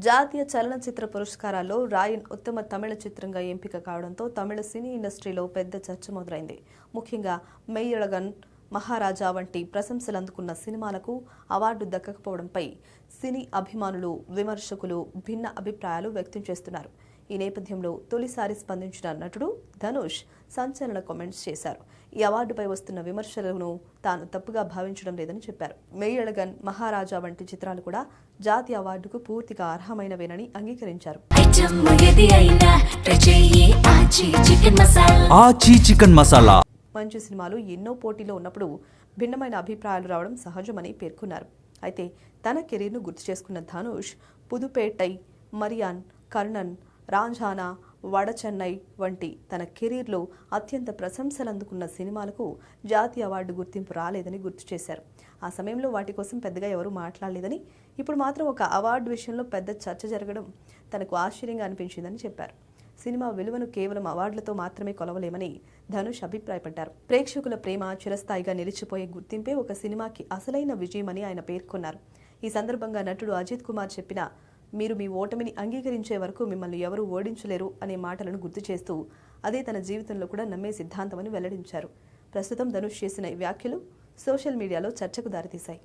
జాతీయ చలనచిత్ర పురస్కారాల్లో రాయన్ ఉత్తమ తమిళ చిత్రంగా ఎంపిక కావడంతో తమిళ సినీ ఇండస్ట్రీలో పెద్ద చర్చ మొదలైంది. ముఖ్యంగా మెయ్యళగన్, మహారాజా వంటి ప్రశంసలు అందుకున్న సినిమాలకు అవార్డు దక్కకపోవడంపై సినీ అభిమానులు, విమర్శకులు భిన్న అభిప్రాయాలు వ్యక్తం చేస్తున్నారు. ఈ నేపథ్యంలో తొలిసారి స్పందించిన నటుడు ధనుష్ సంచలన కామెంట్స్ చేశారు. ఈ అవార్డుపై వస్తున్న విమర్శలను తాను తప్పుగా భావించడం లేదని చెప్పారు. మెయ్యళగన్, మహారాజా వంటి చిత్రాలు కూడా జాతీయ అవార్డుకు పూర్తిగా అర్హమైనవేనని అంగీకరించారు. మంచి సినిమాలు ఎన్నో పోటీలో ఉన్నప్పుడు భిన్నమైన అభిప్రాయాలు రావడం సహజమని పేర్కొన్నారు. అయితే తన కెరీర్ను గుర్తు చేసుకున్న ధనుష్ పుదుపేటై, మరియాన్, కర్ణన్, రాంఝానా, వడచెన్నై వంటి తన కెరీర్లో అత్యంత ప్రశంసలు అందుకున్న సినిమాలకు జాతీయ అవార్డు గుర్తింపు రాలేదని గుర్తు చేశారు. ఆ సమయంలో వాటి కోసం పెద్దగా ఎవరూ మాట్లాడలేదని, ఇప్పుడు మాత్రం ఒక అవార్డు విషయంలో పెద్ద చర్చ జరగడం తనకు ఆశ్చర్యంగా అనిపించిందని చెప్పారు. సినిమా విలువను కేవలం అవార్డులతో మాత్రమే కొలవలేమని ధనుష్ అభిప్రాయపడ్డారు. ప్రేక్షకుల ప్రేమ చిరస్థాయిగా నిలిచిపోయే గుర్తింపే ఒక సినిమాకి అసలైన విజయమని ఆయన పేర్కొన్నారు. ఈ సందర్భంగా నటుడు అజిత్ కుమార్ చెప్పిన "మీరు మీ ఓటమిని అంగీకరించే వరకు మిమ్మల్ని ఎవరూ ఓడించలేరు" అనే మాటలను గుర్తు చేస్తూ అదే తన జీవితంలో కూడా నమ్మే సిద్ధాంతమని వెల్లడించారు. ప్రస్తుతం ధనుష్ చేసిన ఈ వ్యాఖ్యలు సోషల్ మీడియాలో చర్చకు దారితీశాయి.